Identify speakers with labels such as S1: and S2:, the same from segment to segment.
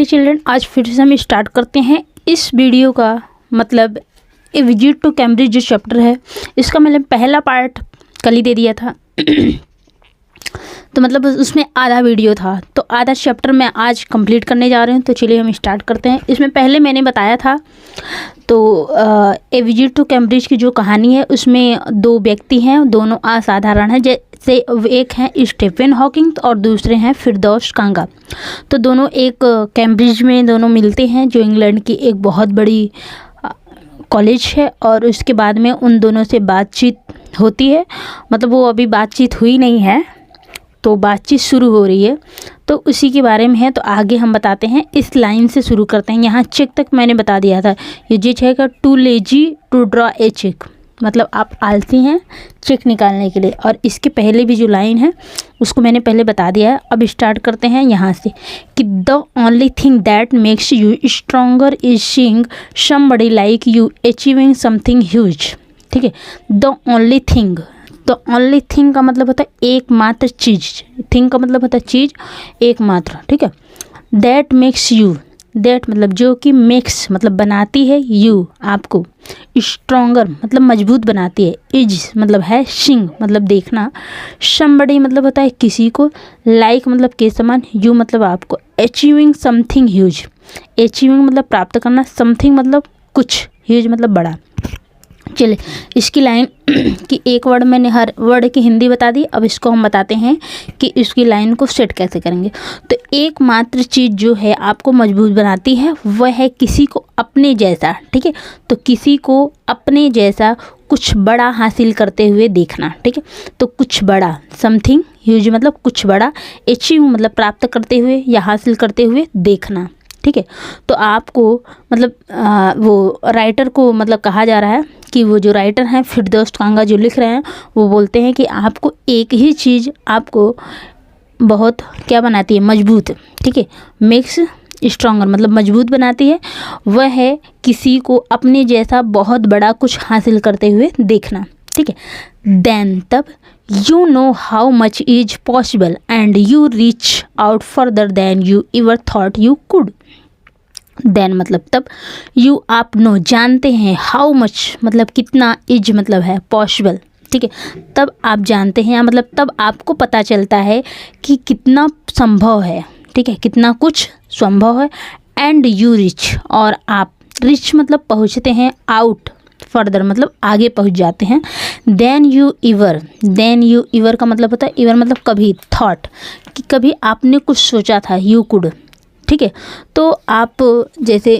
S1: Okay children, आज फिर से हम स्टार्ट करते हैं इस वीडियो का मतलब ए विजिट टू कैम्ब्रिज जो चैप्टर है इसका मैंने पहला पार्ट कल ही दे दिया था। तो मतलब उसमें आधा वीडियो था, तो आधा चैप्टर मैं आज कंप्लीट करने जा रहे हैं। तो चलिए हम स्टार्ट करते हैं। इसमें पहले मैंने बताया था तो ए विजिट टू कैम्ब्रिज की जो कहानी है उसमें दो व्यक्ति हैं, दोनों असाधारण हैं। जैसे एक हैं स्टीफन हॉकिंग और दूसरे हैं फिरदौस कांगा। तो दोनों एक कैम्ब्रिज में दोनों मिलते हैं जो इंग्लैंड की एक बहुत बड़ी कॉलेज है, और उसके बाद में उन दोनों से बातचीत होती है। मतलब वो अभी बातचीत हुई नहीं है, तो बातचीत शुरू हो रही है, तो उसी के बारे में है। तो आगे हम बताते हैं, इस लाइन से शुरू करते हैं। यहाँ चेक तक मैंने बता दिया था। ये जो है का too lazy to draw a cheque, मतलब आप आलसी हैं चेक निकालने के लिए। और इसके पहले भी जो लाइन है उसको मैंने पहले बता दिया है। अब स्टार्ट करते हैं यहाँ से कि the only thing that makes you stronger is seeing somebody like you achieving something huge. ठीक है, द ओनली थिंग। तो ओनली थिंग का मतलब होता है एकमात्र चीज़। थिंग का मतलब होता है चीज़, एकमात्र। ठीक है, दैट मेक्स यू, दैट मतलब जो कि मेक्स मतलब बनाती है, यू आपको, स्ट्रोंगर मतलब मजबूत बनाती है, इज मतलब है, सिंग मतलब देखना, समबडी मतलब होता है किसी को, लाइक मतलब के समान, यू मतलब आपको, अचीविंग समथिंग ह्यूज। अचीविंग मतलब प्राप्त करना, समथिंग मतलब कुछ, ह्यूज मतलब बड़ा। चलिए इसकी लाइन की एक वर्ड मैंने हर वर्ड की हिंदी बता दी। अब इसको हम बताते हैं कि इसकी लाइन को सेट कैसे करेंगे। तो एकमात्र चीज़ जो है आपको मजबूत बनाती है वह है किसी को अपने जैसा। ठीक है, तो किसी को अपने जैसा कुछ बड़ा हासिल करते हुए देखना। ठीक है, तो कुछ बड़ा, समथिंग ह्यूज मतलब कुछ बड़ा, अचीव मतलब प्राप्त करते हुए या हासिल करते हुए देखना। ठीक है, तो आपको मतलब वो राइटर को मतलब कहा जा रहा है कि वो जो राइटर हैं फिरदौस कांगा जो लिख रहे हैं वो बोलते हैं कि आपको एक ही चीज़ आपको बहुत क्या बनाती है, मजबूत। ठीक है, मेक्स स्ट्रॉन्गर मतलब मजबूत बनाती है, वह है किसी को अपने जैसा बहुत बड़ा कुछ हासिल करते हुए देखना। ठीक है, देन तब you know how much is possible and you reach out further than you ever thought you could. Then मतलब तब, यू आप नो जानते हैं, हाउ मच मतलब कितना, इज मतलब है पॉसिबल। ठीक है, तब आप जानते हैं मतलब तब आपको पता चलता है कि कितना संभव है। ठीक है, कितना कुछ संभव है। एंड यू रिच, और आप रिच मतलब पहुँचते हैं, आउट फर्दर मतलब आगे पहुँच जाते हैं। Then you ever, then you ever का मतलब होता है, इवर मतलब कभी, थॉट कि कभी आपने कुछ सोचा था, यू कुड। ठीक है, तो आप जैसे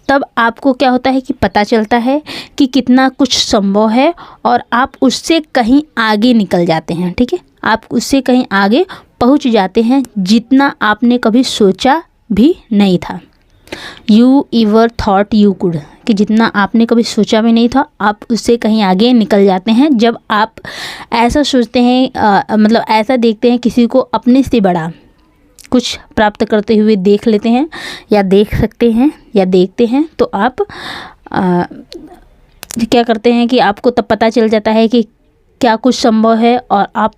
S1: तब आपको क्या होता है कि पता चलता है कि कितना कुछ संभव है, और आप उससे कहीं आगे निकल जाते हैं। ठीक है, आप उससे कहीं आगे पहुंच जाते हैं जितना आपने कभी सोचा भी नहीं था। You ever thought you could, कि जितना आपने कभी सोचा भी नहीं था आप उससे कहीं आगे निकल जाते हैं जब आप ऐसा सोचते हैं, मतलब ऐसा देखते हैं किसी को अपने से बड़ा कुछ प्राप्त करते हुए देख लेते हैं, या देख सकते हैं, या देखते हैं। तो आप क्या करते हैं कि आपको तब पता चल जाता है कि क्या कुछ संभव है, और आप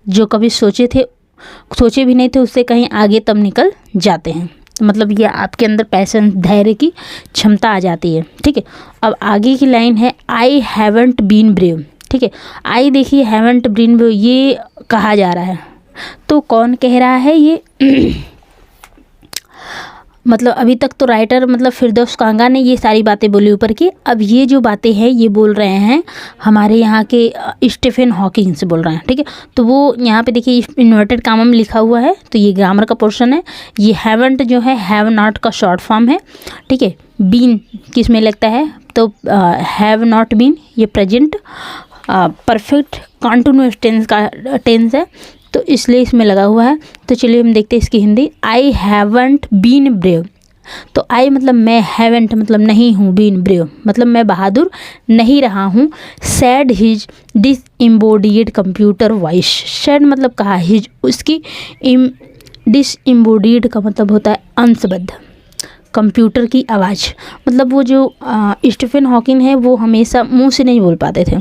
S1: जो कभी सोचे भी नहीं थे उससे कहीं आगे तब निकल जाते हैं। मतलब ये आपके अंदर पैशन, धैर्य की क्षमता आ जाती है। ठीक है, अब आगे की लाइन है आई हैवंट बीन ब्रेव। ठीक है, आई देखिए हैवंट बीन ब्रेव ये कहा जा रहा है, तो कौन कह रहा है ये मतलब अभी तक तो राइटर मतलब फिरदौस कांगा ने ये सारी बातें बोली ऊपर की। अब ये जो बातें हैं ये बोल रहे हैं हमारे यहाँ के स्टीफन हॉकिंग से बोल रहे हैं। ठीक है, तो वो यहाँ पे देखिए इन्वर्टेड कामा में लिखा हुआ है, तो ये ग्रामर का पोर्शन है। ये हैवंट जो है हैव नॉट का शॉर्ट फॉर्म है। ठीक है, बीन किस में लगता है, तो हैव नॉट बीन ये प्रेजेंट परफेक्ट कॉन्टिन्यूअस टेंस का टेंस है, तो इसलिए इसमें लगा हुआ है। तो चलिए हम देखते हैं इसकी Hindi. I haven't been brave, तो आई मतलब मैं, हैवेंट मतलब नहीं हूँ, बीन ब्रेव मतलब मैं बहादुर नहीं रहा हूँ। Said his disembodied computer voice, said मतलब कहा, हिज उसकी, डिसएम्बोडिड का मतलब होता है अंशबद्ध, कंप्यूटर की आवाज़। मतलब वो जो स्टीफन हॉकिंग है वो हमेशा मुंह से नहीं बोल पाते थे,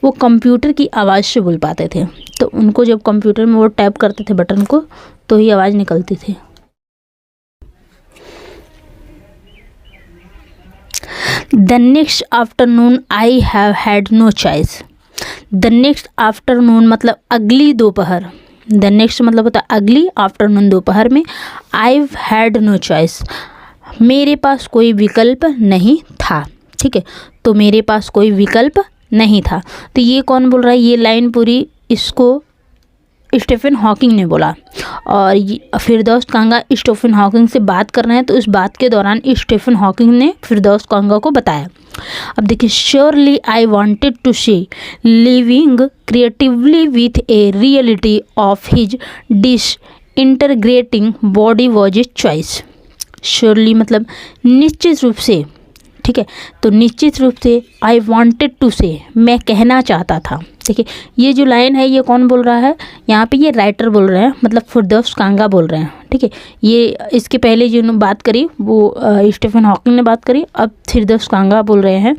S1: वो कंप्यूटर की आवाज़ से बोल पाते थे। तो उनको जब कंप्यूटर में वो टैप करते थे बटन को तो ही आवाज़ निकलती थी। The next afternoon I have had no choice. The next afternoon मतलब अगली दोपहर, द नेक्स्ट मतलब होता है अगली, आफ्टरनून दोपहर में, आई हैड नो चॉइस मेरे पास कोई विकल्प नहीं था। ठीक है, तो मेरे पास कोई विकल्प नहीं था। तो ये कौन बोल रहा है, ये लाइन पूरी इसको स्टीफन हॉकिंग ने बोला। और फिरदौस कांगा स्टीफन हॉकिंग से बात कर रहे हैं, तो इस बात के दौरान स्टीफन हॉकिंग ने फिरदौस कांगा को बताया। अब देखिए, surely I wanted to see living creatively with a reality of his disintegrating body was a choice. Surely मतलब निश्चित रूप से, ठीक है, तो निश्चित रूप से आई वांटेड टू से मैं कहना चाहता था। देखिए, ये जो लाइन है ये कौन बोल रहा है, यहाँ पे ये राइटर बोल रहे हैं, मतलब फिरदौस कांगा बोल रहे हैं। ठीक है, ये इसके पहले जो बात करी वो स्टीफन हॉकिंग ने बात करी, अब फिरदौस कांगा बोल रहे हैं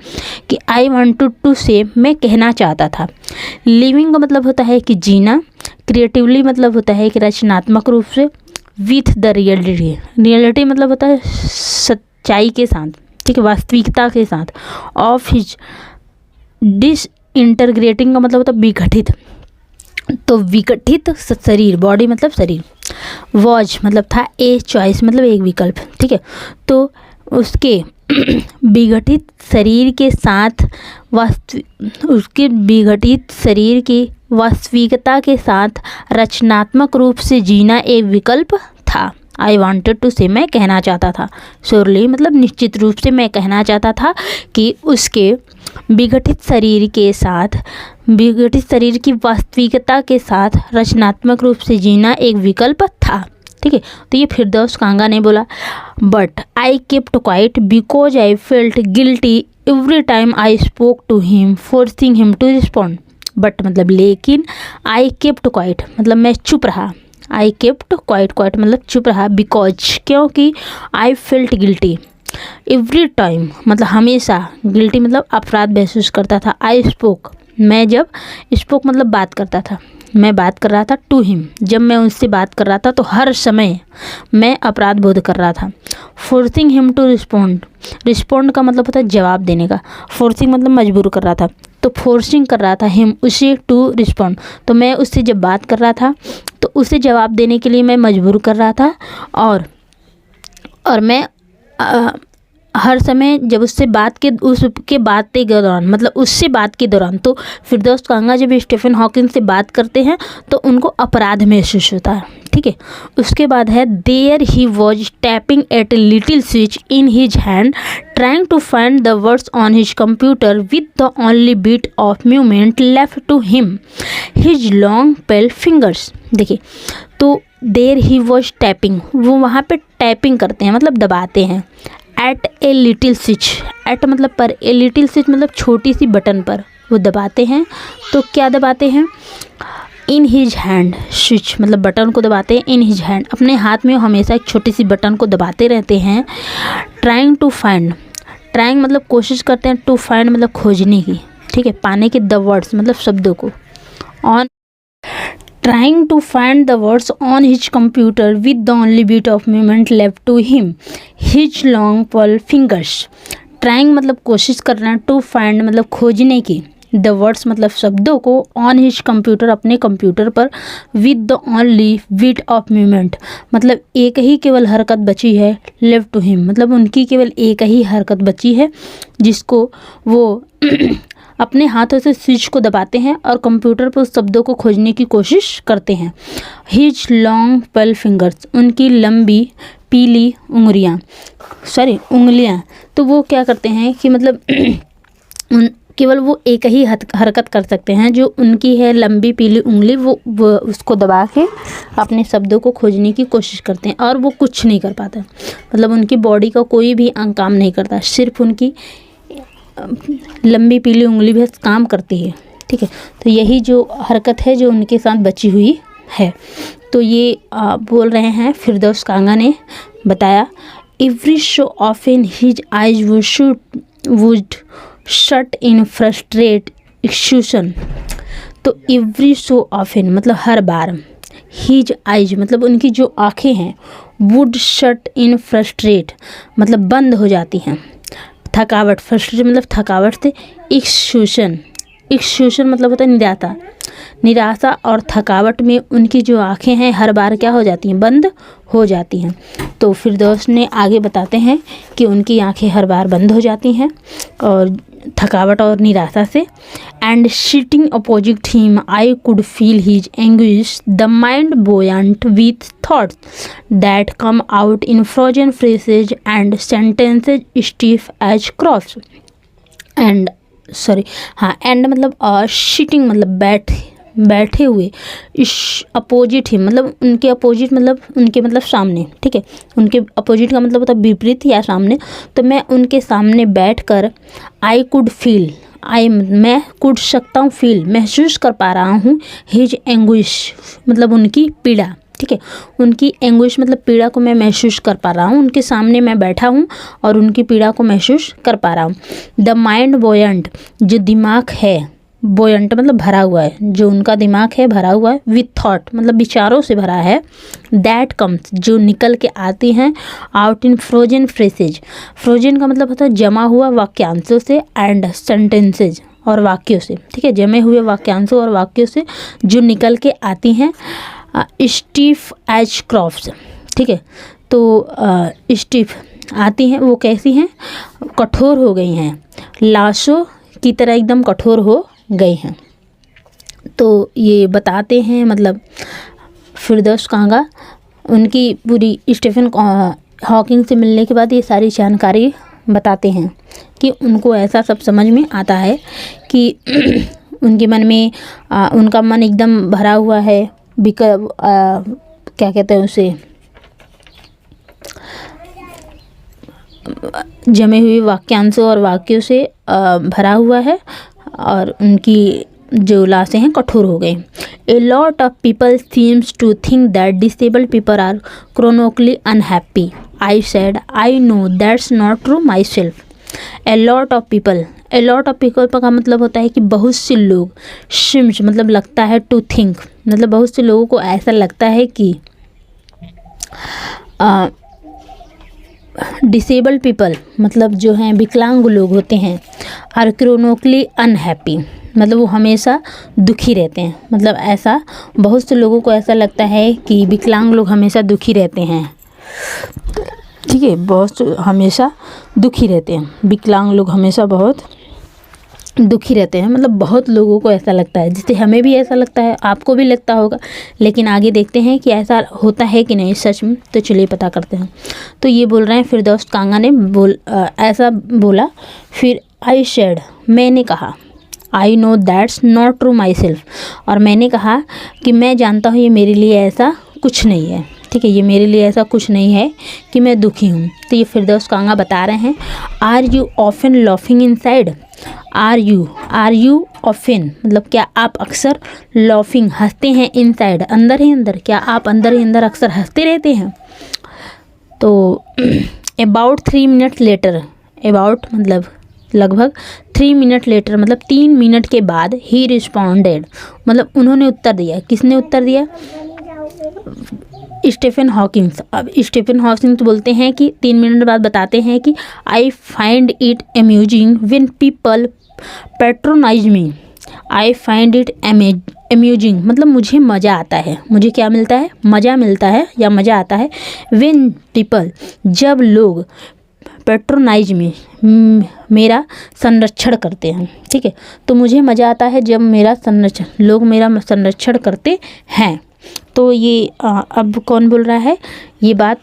S1: कि आई वांटेड टू से मैं कहना चाहता था। लिविंग का मतलब होता है कि जीना, क्रिएटिवली मतलब होता है कि रचनात्मक रूप से, विथ द रियलिटी, रियलिटी मतलब होता है सच्चाई के साथ, ठीक है, वास्तविकता के साथ, ऑफ हिज डिस इंटरग्रेटिंग का मतलब होता है विघटित, तो विघटित शरीर, बॉडी मतलब शरीर, वॉज मतलब था, ए चॉइस मतलब एक विकल्प। ठीक है, तो उसके विघटित शरीर के साथ उसके विघटित शरीर की वास्तविकता के साथ रचनात्मक रूप से जीना एक विकल्प था। आई वॉन्टेड टू से मैं कहना चाहता था, श्योरली मतलब निश्चित रूप से मैं कहना चाहता था कि उसके विघटित शरीर के साथ, विघटित शरीर की वास्तविकता के साथ रचनात्मक रूप से जीना एक विकल्प था। ठीक है, तो ये फिरदौस कांगा ने बोला। But I kept quiet because I felt guilty every time I spoke to him forcing him to respond. But मतलब लेकिन, आई केप्ट क्वाइट मतलब मैं चुप रहा, आई केप्ट क्वाइट, क्वाइट मतलब चुप रहा, बिकॉज क्योंकि, आई फेल्ट गिल्टी एवरी टाइम मतलब हमेशा, गिल्टी मतलब अपराध महसूस करता था, आई स्पोक मैं जब, स्पोक मतलब बात करता था, मैं बात कर रहा था, टू हिम जब मैं उससे बात कर रहा था तो हर समय मैं अपराध बोध कर रहा था। Forcing him to respond, respond का मतलब होता है जवाब देने का, फोर्सिंग मतलब मजबूर कर रहा था, तो फोर्सिंग कर रहा था हिम उसे टू रिस्पॉन्ड, तो मैं उससे जब बात कर रहा था तो उसे जवाब देने के लिए मैं मजबूर कर रहा था। और मैं हर समय जब उससे बात के उसके बात के दौरान मतलब उससे बात के दौरान, तो फिरदौस कांगा जब स्टीफन हॉकिंग से बात करते हैं तो उनको अपराध महसूस होता है। ठीक है, उसके बाद है there he was tapping at a little switch in his hand trying to find the words on his computer with the only bit of movement left to him his long pale fingers. देखिए, तो there he was tapping, वो वहाँ पे tapping करते हैं मतलब दबाते हैं, at a little switch, at मतलब पर, ए लिटिल स्विच मतलब छोटी सी बटन पर वो दबाते हैं। तो क्या दबाते हैं, इन हिज हैंड, स्विच मतलब बटन को दबाते हैं, इन हिज हैंड अपने हाथ में वो हमेशा एक छोटी सी बटन को दबाते रहते हैं। ट्राइंग टू फाइंड, ट्राइंग मतलब कोशिश करते हैं, टू फाइंड मतलब खोजने की, ठीक है, पाने के, द वर्ड्स मतलब शब्दों को, on trying to find the words on his computer with the only bit of movement left to him his long pale fingers. Trying मतलब कोशिश करना, टू फाइंड मतलब खोजने की, द वर्ड्स मतलब शब्दों को, ऑन हिज कंप्यूटर अपने कंप्यूटर पर, with the only bit of movement मतलब एक ही केवल हरकत बची है, लेफ्ट टू हिम मतलब उनकी केवल एक ही हरकत बची है जिसको वो अपने हाथों से स्विच को दबाते हैं और कंप्यूटर पर उस शब्दों को खोजने की कोशिश करते हैं। हिज लॉन्ग पेल फिंगर्स उनकी लंबी पीली उंगलियां, तो वो क्या करते हैं कि मतलब केवल वो एक ही हरकत कर सकते हैं जो उनकी है, लंबी पीली उंगली, वो उसको दबा के अपने शब्दों को खोजने की कोशिश करते हैं और वो कुछ नहीं कर पाता, मतलब उनकी बॉडी का कोई भी अंग काम नहीं करता, सिर्फ उनकी लंबी पीली उंगली भी काम करती है। ठीक है, तो यही जो हरकत है जो उनके साथ बची हुई है। तो ये बोल रहे हैं, फिरदौस कांगा ने बताया, every show often his eyes would shut in frustrate execution. तो एवरी शो ऑफन मतलब हर बार, हिज आइज मतलब उनकी जो आँखें हैं, वुड शट इन फ्रस्ट्रेट मतलब बंद हो जाती हैं, थकावट, फ्रस्ट्रेशन मतलब थकावट से, एक्सक्यूशन मतलब होता है निराशा और थकावट में उनकी जो आंखें हैं हर बार क्या हो जाती हैं, बंद हो जाती हैं। तो फिरदौस ने आगे बताते हैं कि उनकी आंखें हर बार बंद हो जाती हैं और थकावट और निराशा से। And sitting opposite him I could feel his anguish, the mind buoyant with thoughts that come out in frozen phrases and sentences stiff as crops. And and मतलब सिटिंग मतलब बैठे हुए, इस अपोजिट ही मतलब उनके अपोजिट मतलब उनके मतलब सामने, ठीक है, उनके अपोजिट का मतलब होता है विपरीत या सामने। तो मैं उनके सामने बैठकर आई कुड फील, मैं कुड सकता हूँ, फील महसूस कर पा रहा हूँ, हिज एंग्विश मतलब उनकी पीड़ा, ठीक है, उनकी एंग्विश मतलब पीड़ा को मैं महसूस कर पा रहा हूँ। उनके सामने मैं बैठा हूँ और उनकी पीड़ा को महसूस कर पा रहा हूँ। द माइंड बोयंट, जो दिमाग है, बोयंट मतलब भरा हुआ है, जो उनका दिमाग है भरा हुआ है, विथ थॉट मतलब विचारों से भरा है, दैट कम्स जो निकल के आती हैं, आउट इन फ्रोजन फ्रेसेज, फ्रोजन का मतलब होता है जमा हुआ वाक्यांशों से, एंड सेंटेंसेज और वाक्यों से, ठीक है, जमे हुए वाक्यांशों और वाक्यों से जो निकल के आती हैं, स्टीफ एज क्रॉप्स, ठीक है। तो स्टीफ आती हैं, वो कैसी हैं, कठोर हो गई हैं, लाशों की तरह एकदम कठोर हो गई हैं। तो ये बताते हैं मतलब फिरदौस कांगा उनकी पूरी स्टीफन हॉकिंग से मिलने के बाद ये सारी जानकारी बताते हैं कि उनको ऐसा सब समझ में आता है कि उनके मन में उनका मन एकदम भरा हुआ है, क्या कहते हैं उसे, जमे हुए वाक्यांशों और वाक्यों से भरा हुआ है और उनकी जो लाशें हैं कठोर हो गई। A lot of people seems to think that disabled people are chronically unhappy. I said I know that's not true myself. A lot of people का मतलब होता है कि बहुत से लोग, सिम्स मतलब लगता है, टू थिंक मतलब बहुत से लोगों को ऐसा लगता है कि डिसेबल्ड पीपल मतलब जो हैं विकलांग लोग होते हैं, आर क्रोनिकली अनहैप्पी मतलब वो हमेशा दुखी रहते हैं। मतलब ऐसा बहुत से लोगों को ऐसा लगता है कि विकलांग लोग हमेशा दुखी रहते हैं, ठीक है, बहुत हमेशा दुखी रहते हैं, विकलांग लोग हमेशा बहुत दुखी रहते हैं, मतलब बहुत लोगों को ऐसा लगता है, जिससे हमें भी ऐसा लगता है, आपको भी लगता होगा। लेकिन आगे देखते हैं कि ऐसा होता है कि नहीं सच में, तो चलिए पता करते हैं। तो ये बोल रहे हैं फिरदौस कांगा ने ऐसा बोला। फिर आई शेड मैंने कहा, आई know that's not true my self, और मैंने कहा कि मैं जानता हूँ ये मेरे लिए ऐसा कुछ नहीं है, ठीक है, ये मेरे लिए ऐसा कुछ नहीं है कि मैं दुखी हूँ। तो ये फिरदौस कांगा बता रहे हैं, are you often laughing inside, are you often मतलब क्या आप अक्सर लॉफिंग हंसते हैं, इनसाइड अंदर ही अंदर, क्या आप अंदर ही अंदर अक्सर हंसते रहते हैं। तो अबाउट 3 मिनट लेटर, अबाउट मतलब लगभग 3 मिनट लेटर मतलब 3 मिनट के बाद, ही रिस्पॉन्डेड मतलब उन्होंने उत्तर दिया। किसने उत्तर दिया? Stephen Hawkings. अब स्टीफन हॉकिंग्स बोलते हैं कि 3 मिनट बाद बताते हैं कि I find it amusing when people patronise me. I find it amusing मतलब मुझे मज़ा आता है, मुझे क्या मिलता है, मज़ा मिलता है या मज़ा आता है। व्हेन पीपल जब लोग, पैट्रोनाइज में मेरा संरक्षण करते हैं, ठीक है, तो मुझे मज़ा आता है जब लोग मेरा संरक्षण करते हैं। तो ये अब कौन बोल रहा है ये बात?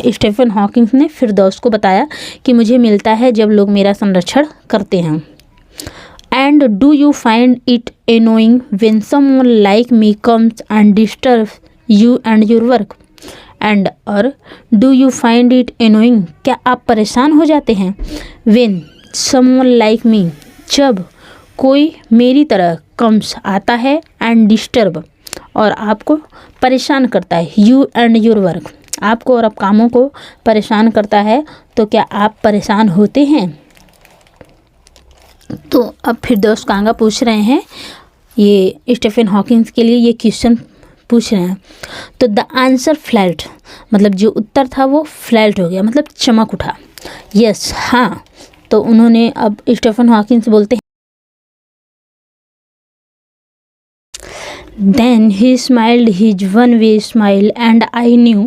S1: स्टीफन हॉकिंग ने फिरदौस को बताया कि मुझे मिलता है जब लोग मेरा संरक्षण करते हैं। And do you find it annoying when someone like me comes and disturb you and your work. And और do you find it annoying क्या आप परेशान हो जाते हैं? व्हेन समवन लाइक मी जब कोई मेरी तरह कम्स आता है, एंड डिस्टर्ब और आपको परेशान करता है, यू एंड योर वर्क आपको और आप कामों को परेशान करता है, तो क्या आप परेशान होते हैं? तो अब फिरदौस कांगा पूछ रहे हैं, ये स्टीफन हॉकिंग्स के लिए ये क्वेश्चन पूछ रहे हैं। तो द आंसर फ्लैट मतलब जो उत्तर था वो फ्लैट हो गया मतलब चमक उठा। यस हाँ, तो उन्होंने अब स्टीफन हॉकिंग से बोलते हैं, Then he smiled his one-way smile, and I knew,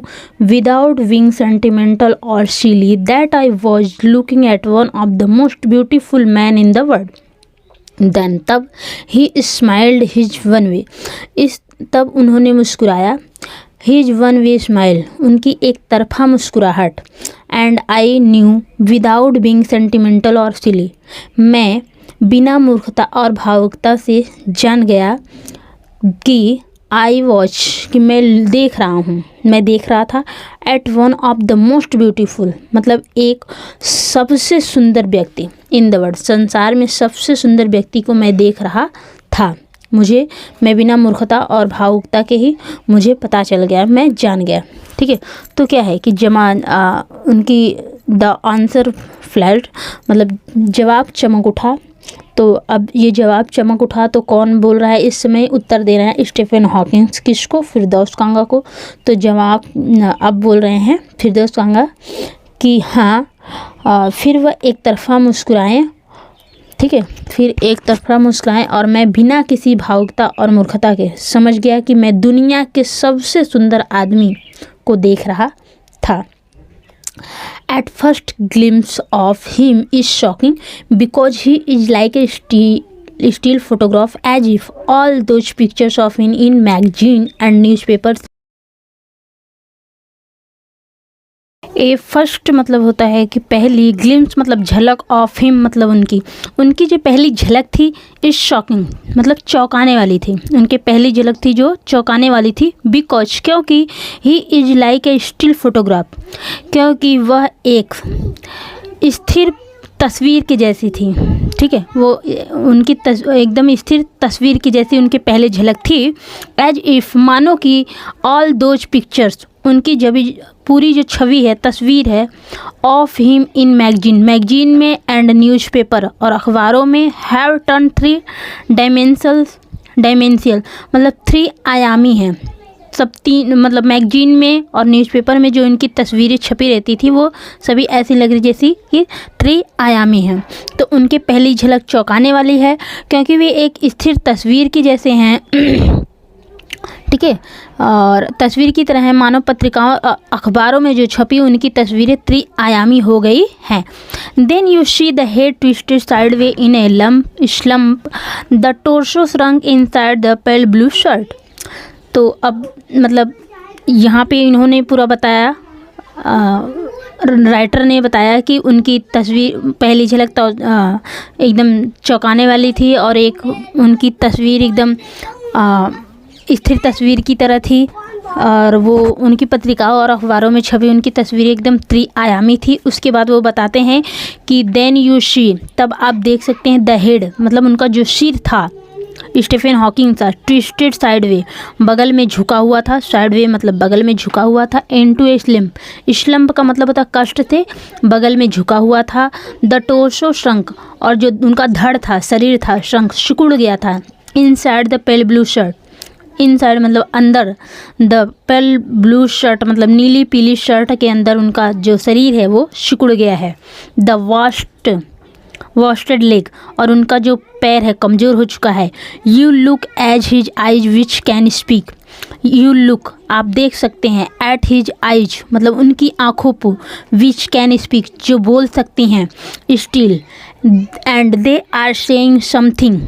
S1: without being sentimental or silly, that I was looking at one of the most beautiful men in the world. Then तब he smiled his one way. तब उन्होंने मुस्कुराया. His one way smile, उनकी एक तरफा मुस्कुराहट. And I knew, without being sentimental or silly, मैं बिना मूर्खता और भावुकता से जान गया कि आई वॉच, कि मैं देख रहा था at one of the most beautiful, मतलब एक सबसे सुंदर व्यक्ति इन द वर्ल्ड, संसार में सबसे सुंदर व्यक्ति को मैं देख रहा था. मैं बिना मूर्खता और भावुकता के ही मुझे पता चल गया, मैं जान गया. ठीक है, तो क्या है कि उनकी द आंसर फ्लैट, मतलब जवाब चमक उठा. तो अब ये जवाब चमक उठा तो कौन बोल रहा है इस समय? उत्तर दे रहे हैं स्टीफन हॉकिंग्स. किसको? फिरदौस कांगा को. तो जवाब अब बोल रहे हैं फिरदौस कांगा कि हाँ. फिर वह एक तरफा मुस्कुराएं. ठीक है, फिर एक तरफा मुस्कुराएं और मैं बिना किसी भावुकता और मूर्खता के समझ गया कि मैं दुनिया के सबसे सुंदर आदमी को देख रहा था. At first glimpse of him is shocking because he is like a still photograph, as if all those pictures of him in magazine and newspapers. A first मतलब होता है कि पहली, ग्लिम्स मतलब झलक, ऑफ हिम मतलब उनकी जो पहली झलक थी, इज शॉकिंग मतलब चौंकाने वाली थी. उनके पहली झलक थी जो चौंकाने वाली थी. बिकॉज क्योंकि he is like a still photograph, क्योंकि वह एक स्थिर तस्वीर की जैसी थी. ठीक है, वो उनकी एकदम स्थिर तस्वीर की जैसी उनकी पहली झलक थी. एज इफ़, मानो कि ऑल दोज पिक्चर्स, उनकी जब पूरी जो छवि है, तस्वीर है, ऑफ हिम इन मैगजीन में एंड न्यूज़पेपर और अखबारों में, हैव टर्न 3 डायमेंशियल मतलब 3 आयामी हैं. सब 3 मतलब मैगजीन में और न्यूज़पेपर में जो इनकी तस्वीरें छपी रहती थी वो सभी ऐसी लग रही जैसी कि 3 आयामी हैं. तो उनके पहली झलक चौंकाने वाली है क्योंकि वे एक स्थिर तस्वीर की जैसे हैं. ठीक है, और तस्वीर की तरह है, मानव पत्रिकाओं अखबारों में जो छपी उनकी तस्वीरें 3 आयामी हो गई हैं. Then you see the head twisted side way in a slump, the torso shrunk inside the pale blue shirt. तो अब मतलब यहाँ पे इन्होंने पूरा बताया, राइटर ने बताया कि उनकी तस्वीर पहली झलक तो एकदम चौंकाने वाली थी और एक उनकी तस्वीर एकदम स्थिर तस्वीर की तरह थी और वो उनकी पत्रिकाओं और अखबारों में छपी उनकी तस्वीरें एकदम 3 आयामी थी. उसके बाद वो बताते हैं कि देन यू सी, तब आप देख सकते हैं, द हेड मतलब उनका जो सिर था स्टीफन हॉकिंग था, ट्विस्टेड साइडवे बगल में झुका हुआ था, साइडवे मतलब बगल में झुका हुआ था, इनटू ए स्लम्प का मतलब होता कष्ट थे, बगल में झुका हुआ था. द टोर्सो श्रंक, और जो उनका धड़ था, शरीर था, श्रंक सिकुड़ गया था. Inside the pale blue shirt, inside मतलब अंदर, द पेल ब्लू शर्ट मतलब नीली पीली शर्ट के अंदर उनका जो शरीर है वो सिकुड़ गया है. द वॉस्टेड लेग, और उनका जो पैर है कमज़ोर हो चुका है. You look as his eyes which can speak, you look आप देख सकते हैं, एट हिज आइज मतलब उनकी आँखों को, विच कैन स्पीक जो बोल सकती हैं, still, and they are saying something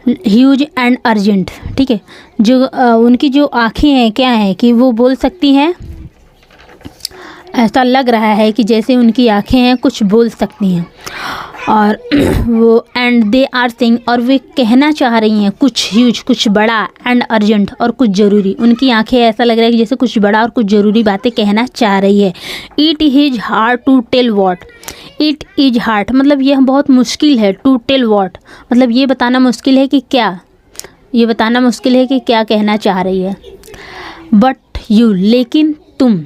S1: huge and urgent. ठीक है, जो उनकी जो आँखें हैं क्या है कि वो बोल सकती हैं, ऐसा लग रहा है कि जैसे उनकी आँखें हैं कुछ बोल सकती हैं. और वो एंड दे आर सेइंग, और वे कहना चाह रही हैं कुछ ह्यूज कुछ बड़ा, एंड अर्जेंट और कुछ ज़रूरी. उनकी आंखें ऐसा लग रहा है कि जैसे कुछ बड़ा और कुछ ज़रूरी बातें कहना चाह रही है. It is hard to tell what, it is hard मतलब यह बहुत मुश्किल है, टू टेल वॉट मतलब ये बताना मुश्किल है कि क्या, ये बताना मुश्किल है कि क्या कहना चाह रही है. बट यू लेकिन तुम,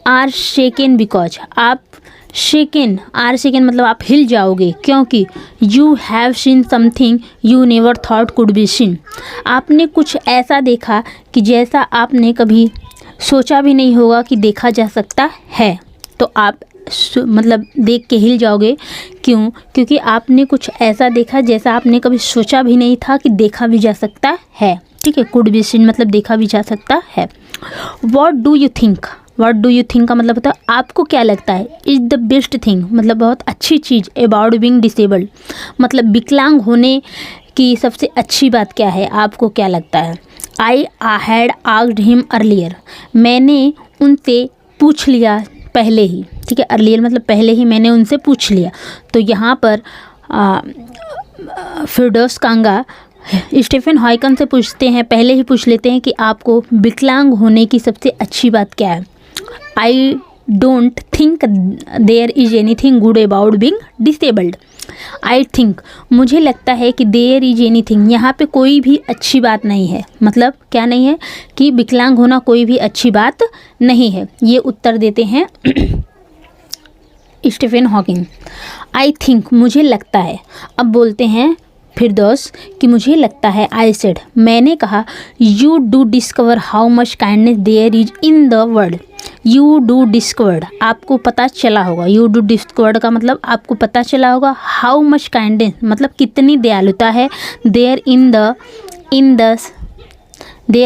S1: आर शेकन बिकॉज आप, शेकन आर शेकन मतलब आप हिल जाओगे क्योंकि you have seen something you never thought could be seen, आपने कुछ ऐसा देखा कि जैसा आपने कभी सोचा भी नहीं होगा कि देखा जा सकता है. तो आप मतलब देख के हिल जाओगे। क्यों? क्योंकि आपने कुछ ऐसा देखा जैसा आपने कभी सोचा भी नहीं था कि देखा भी जा सकता है। ठीक है, कुड बी सीन मतलब देखा भी जा सकता है। What do you think? What do you think का मतलब होता है आपको क्या लगता है। इज़ द बेस्ट थिंग मतलब बहुत अच्छी चीज़। अबाउट बीइंग डिसेबल्ड मतलब विकलांग होने की सबसे अच्छी बात क्या है, आपको क्या लगता है। I had asked him earlier मैंने उनसे पूछ लिया पहले ही। ठीक है, अर्लियर मतलब पहले ही मैंने उनसे पूछ लिया। तो यहाँ पर फिरदौस कांगा स्टीफन हॉकिंस से पूछते हैं, पहले ही पूछ लेते हैं कि आपको विकलांग होने की सबसे अच्छी बात क्या है। I don't think there is anything good about being disabled. I think मुझे लगता है कि देयर इज एनीथिंग यहाँ पे कोई भी अच्छी बात नहीं है। मतलब क्या नहीं है कि विकलांग होना कोई भी अच्छी बात नहीं है। ये उत्तर देते हैं स्टीफन हॉकिंग। आई थिंक मुझे लगता है। अब बोलते हैं फिरदौस कि मुझे लगता है। आई सेड मैंने कहा you do discover how much kindness there is in the world. You do discovered आपको पता चला होगा। यू डू डिस्कवर्ड का मतलब आपको पता चला होगा। हाउ मच काइंडनेस मतलब कितनी दयालुता है। There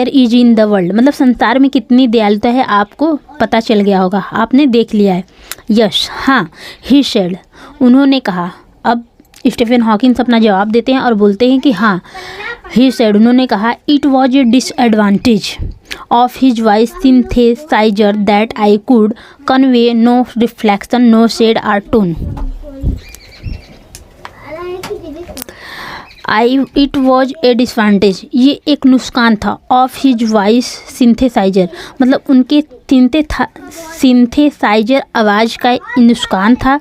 S1: is in the world मतलब संसार में कितनी दयालुता है आपको पता चल गया होगा, आपने देख लिया है। यस हाँ, ही सेड उन्होंने कहा। अब स्टीफन हॉकिंस अपना जवाब देते हैं और बोलते हैं कि हाँ, ही सेड उन्होंने कहा it was a disadvantage of his voice synthesiser that I could convey no reflection no shade or tone. It was a disadvantage ये एक नुकसान था। ऑफ हिज वॉइस सिंथेसाइजर मतलब उनके सिंथेसाइजर आवाज़ का नुकसान था।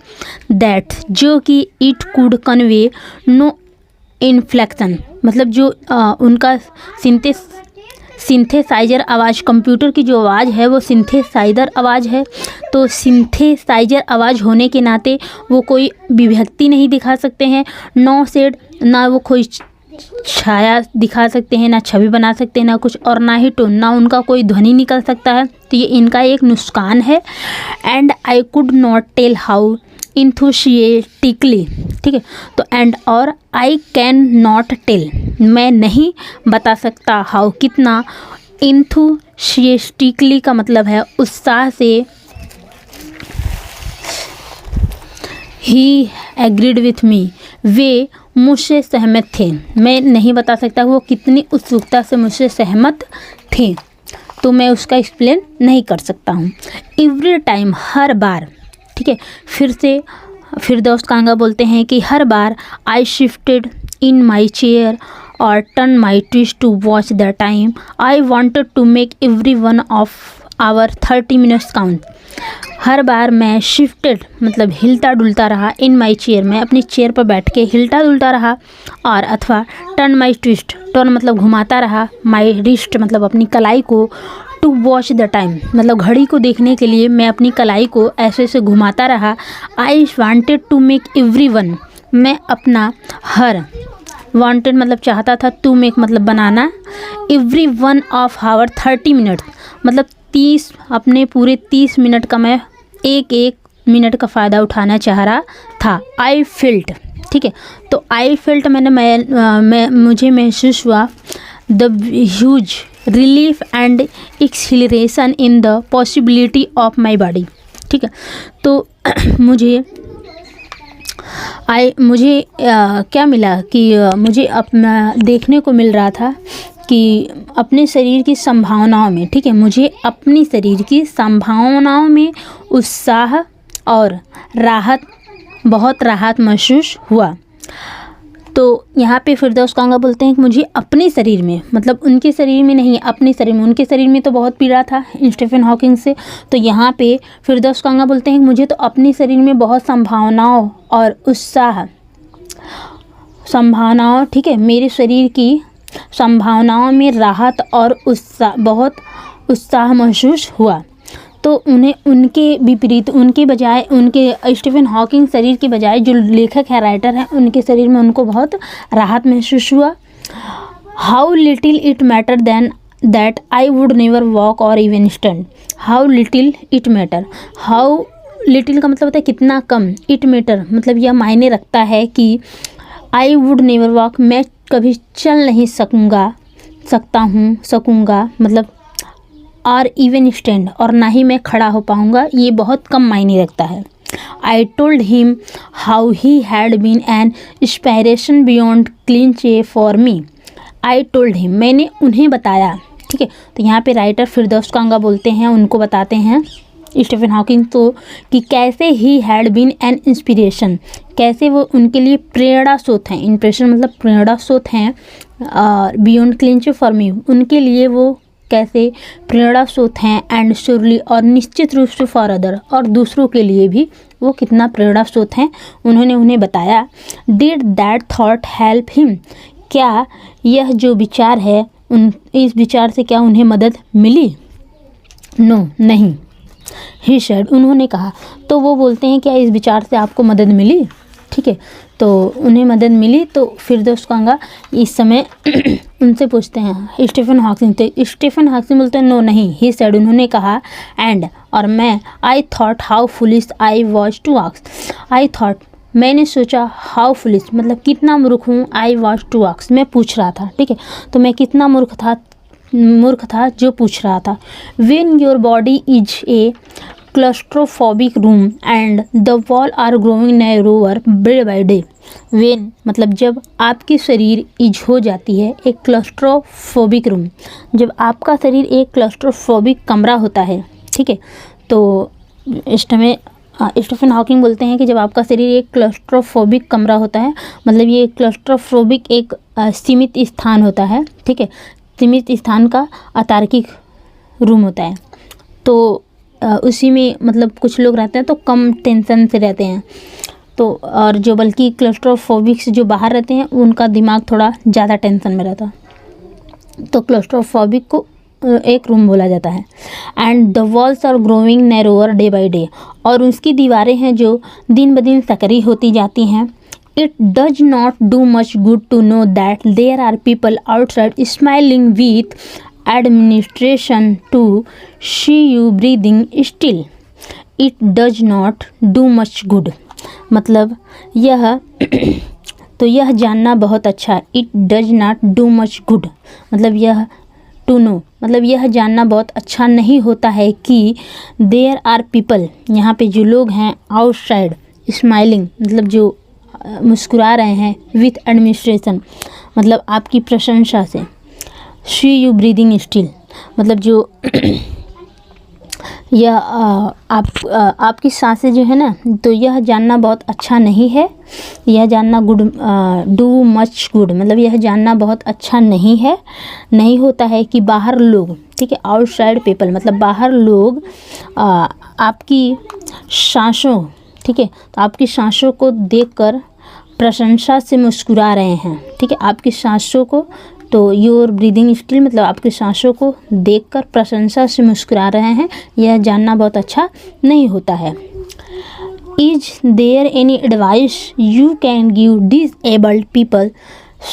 S1: दैट जो कि it could convey no inflection मतलब जो उनका सिंथेसाइजर आवाज़ कंप्यूटर की जो आवाज़ है वो सिंथेसाइजर आवाज़ है। तो सिंथेसाइजर आवाज़ होने के नाते वो कोई विभक्ति नहीं दिखा सकते हैं। नो शेड ना वो कोई छाया दिखा सकते हैं, ना छवि बना सकते हैं, ना कुछ और ना ही टोन ना उनका कोई ध्वनि निकल सकता है। तो ये इनका एक नुकसान है। And I could not tell how enthusiastically. ठीक है, तो एंड और आई कैन नॉट टेल मैं नहीं बता सकता। हाउ कितना। इंथुसिएटिकली का मतलब है उत्साह से। ही एग्रीड विथ मी वे मुझसे सहमत थे। मैं नहीं बता सकता वो कितनी उत्सुकता से मुझसे सहमत थे, तो मैं उसका एक्सप्लेन नहीं कर सकता हूँ। एवरी टाइम हर बार। ठीक है, फिर से फिरदौस कांगा बोलते हैं कि हर बार I shifted in my chair और turn my twist to watch the time I wanted to make every one of our 30 minutes count. हर बार मैं शिफ्टेड मतलब हिलता डुलता रहा। इन माई चेयर मैं अपनी चेयर पर बैठ के हिलता डुलता रहा। और अथवा टर्न माई ट्विस्ट टर्न मतलब घुमाता रहा। माई रिस्ट मतलब अपनी कलाई को। टू वॉच द टाइम मतलब घड़ी को देखने के लिए मैं अपनी कलाई को ऐसे ऐसे घुमाता रहा। I wanted to make every one मैं अपना हर वांटेड मतलब चाहता था। टू मेक मतलब बनाना। Every one of our 30 minute मतलब 30 अपने पूरे 30 मिनट का मैं एक एक मिनट का फ़ायदा उठाना चाह रहा था। I felt. ठीक है, तो आई फेल्ट मुझे महसूस हुआ the huge relief and acceleration in the possibility of my body. ठीक है, तो मुझे क्या मिला कि मुझे अपना देखने को मिल रहा था कि अपने शरीर की संभावनाओं में। ठीक है, मुझे अपनी शरीर की संभावनाओं में उत्साह और राहत बहुत राहत महसूस हुआ। तो यहाँ पे फिरदौस कांगा बोलते हैं कि मुझे अपने शरीर में मतलब उनके शरीर में नहीं, अपने शरीर में। उनके शरीर में तो बहुत पीड़ा था स्टीफन हॉकिंस से। तो यहाँ पे फिरदौस कांगा बोलते हैं कि मुझे तो अपने शरीर में बहुत संभावनाओं और उत्साह संभावनाओं। ठीक है, मेरे शरीर की संभावनाओं में राहत और उत्साह बहुत उत्साह महसूस हुआ। तो उन्हें उनके विपरीत उनके बजाय उनके स्टीफन हॉकिंग शरीर के बजाय जो लेखक है राइटर हैं उनके शरीर में उनको बहुत राहत महसूस हुआ। How little it matter then that I would never walk और even stand. How little it matter how little का मतलब होता है कितना कम, इट मैटर मतलब यह मायने रखता है कि आई वुड नेवर वॉक, मैं कभी चल नहीं सकूँगा मतलब, और इवन स्टैंड, और ना ही मैं खड़ा हो पाऊँगा, ये बहुत कम मायने रखता है। I told him how he had been an inspiration beyond cliche for me. I told him, मैंने उन्हें बताया, ठीक है। तो यहाँ पे राइटर फिरदौस कांगा बोलते हैं, उनको बताते हैं स्टीफन हॉकिंग तो कि कैसे he had been an inspiration, कैसे वो उनके लिए प्रेरणा स्रोत हैं, इंप्रेशन मतलब प्रेरणा स्रोत हैं, बियॉन्ड क्लिंच फॉर मी, उनके लिए वो कैसे प्रेरणा स्रोत हैं, एंड श्योरली और निश्चित रूप से फॉर अदर, और दूसरों के लिए भी वो कितना प्रेरणा स्रोत हैं, उन्होंने उन्हें बताया। Did that thought help him, क्या यह जो विचार है इस विचार से क्या उन्हें मदद मिली? नो, नहीं। ही सेड, उन्होंने कहा। तो वो बोलते हैं क्या इस विचार से आपको मदद मिली, ठीक है। तो उन्हें मदद मिली। तो फिरदौस कांगा इस समय उनसे पूछते हैं स्टीफन हॉकिंग, तो स्टीफन हॉकिंग बोलते हैं नो, नहीं। ही सेड, उन्होंने कहा। एंड, और मैं, I thought how foolish I was to ask, I thought मैंने सोचा, हाउ फुलिश मतलब कितना मूर्ख हूँ, आई वॉज टू आस्क मैं पूछ रहा था, ठीक है। तो मैं कितना मूर्ख था जो पूछ रहा था। When your body is a claustrophobic room and the wall are growing narrower day by day. When मतलब जब आपकी शरीर इज हो जाती है एक क्लस्ट्रोफोबिक रूम, जब आपका शरीर एक क्लस्ट्रोफोबिक कमरा होता है, ठीक है। तो इस समय स्टीफन हॉकिंग बोलते हैं कि जब आपका शरीर एक क्लस्ट्रोफोबिक कमरा होता है, मतलब ये क्लस्ट्रोफोबिक एक सीमित स्थान होता है, ठीक है। सीमित स्थान का अतार्किक रूम होता है। तो उसी में मतलब कुछ लोग रहते हैं तो कम टेंशन से रहते हैं, तो और जो बल्कि क्लस्ट्रोफोबिक से जो बाहर रहते हैं उनका दिमाग थोड़ा ज़्यादा टेंशन में रहता है। तो क्लस्ट्रोफोबिक को एक रूम बोला जाता है। And the walls are growing narrower day by day, और उसकी दीवारें हैं जो दिन ब दिन सकरी होती जाती हैं। It does not do much good to know that there are people outside smiling with administration to see you breathing still. It does not do much good मतलब यह तो यह जानना बहुत अच्छा। It does not do much good मतलब यह to know मतलब यह जानना बहुत अच्छा नहीं होता है कि देयर आर पीपल, यहाँ पे जो लोग हैं, आउटसाइड स्माइलिंग मतलब जो मुस्कुरा रहे हैं, विथ एडमिनिस्ट्रेशन मतलब आपकी प्रशंसा से, सी यू ब्रीदिंग स्टिल मतलब जो यह आपकी सांसें जो है ना, तो यह जानना बहुत अच्छा नहीं है। यह जानना डू मच गुड मतलब यह जानना बहुत अच्छा नहीं है, नहीं होता है कि बाहर लोग, ठीक है, आउटसाइड पीपल मतलब बाहर लोग आपकी सांसों, ठीक है, तो आपकी सांसों को देखकर प्रशंसा से मुस्कुरा रहे हैं, ठीक है, आपकी सांसों को, तो योर ब्रीदिंग स्टिल मतलब आपकी सांसों को देखकर प्रशंसा से मुस्कुरा रहे हैं, यह जानना बहुत अच्छा नहीं होता है। Is there any advice you can give disabled people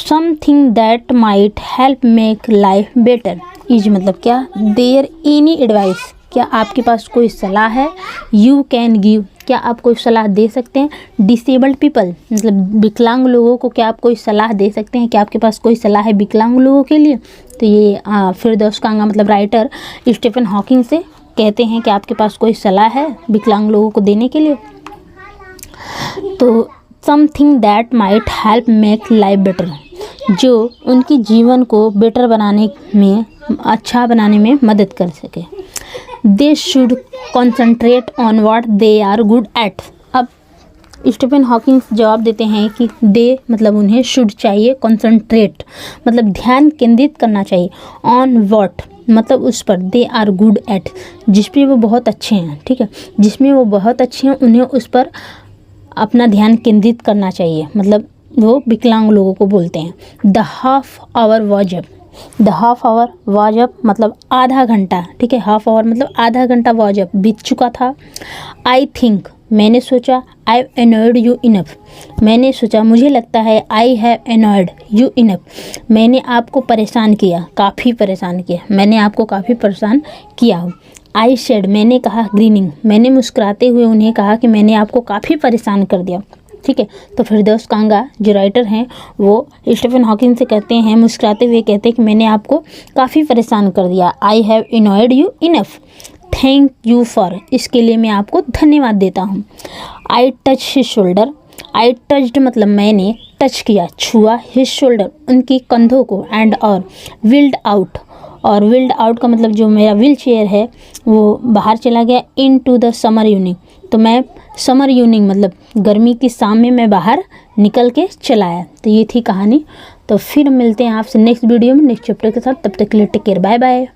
S1: something that might help make life better. Is मतलब क्या, देयर एनी एडवाइस क्या आपके पास कोई सलाह है, यू कैन गिव क्या आप कोई सलाह दे सकते हैं, डिसेबल्ड पीपल मतलब विकलांग लोगों को क्या आप कोई सलाह दे सकते हैं, क्या आपके पास कोई सलाह है विकलांग लोगों के लिए। तो ये फिरदौस कांगा मतलब राइटर स्टीफन हॉकिंग से कहते हैं कि आपके पास कोई सलाह है विकलांग लोगों को देने के लिए। तो something that might help make life better जो उनकी जीवन को बेटर बनाने में, अच्छा बनाने में मदद कर सके। They should concentrate on what they are good at. अब स्टीफन हॉकिंग जवाब देते हैं कि दे मतलब उन्हें, शुड चाहिए, कॉन्सेंट्रेट मतलब ध्यान केंद्रित करना चाहिए, ऑन व्हाट मतलब उस पर, दे आर गुड एट जिसमें वो बहुत अच्छे हैं, ठीक है, जिसमें वो बहुत अच्छे हैं उन्हें उस पर अपना ध्यान केंद्रित करना चाहिए, मतलब वो विकलांग लोगों को बोलते हैं। The half hour was up, the half hour was up मतलब आधा घंटा, ठीक है, हाफ आवर मतलब आधा घंटा वॉज अप बीत चुका था। आई थिंक मैंने सोचा, आई एनॉयड यू इनफ मैंने सोचा मुझे लगता है, I have annoyed you enough मैंने आपको परेशान किया, काफ़ी परेशान किया, मैंने आपको काफ़ी परेशान किया हूँ। आई सेड, मैंने कहा, ग्रीनिंग, मैंने मुस्कुराते हुए उन्हें कहा कि मैंने आपको काफ़ी परेशान कर दिया। ठीक है, तो फिरदौस कांगा जो राइटर हैं वो स्टीफन हॉकिंग से कहते हैं, मुस्कुराते हुए कहते हैं कि मैंने आपको काफ़ी परेशान कर दिया। I have annoyed you enough, thank you for, इसके लिए मैं आपको धन्यवाद देता हूँ। I touch his shoulder, I touched मतलब मैंने, टच किया, छुआ, हिज शोल्डर उनकी कंधों को, एंड और विल्ड आउट, और विल्ड आउट का मतलब जो मेरा व्हील चेयर है वो बाहर चला गया, इन टू द समर इवनिंग, तो मैं समर इवनिंग मतलब गर्मी की शाम में मैं बाहर निकल के चला आया। तो ये थी कहानी। तो फिर मिलते हैं आपसे नेक्स्ट वीडियो में नेक्स्ट चैप्टर के साथ, तब तक के लिए टेक केयर, बाय बाय।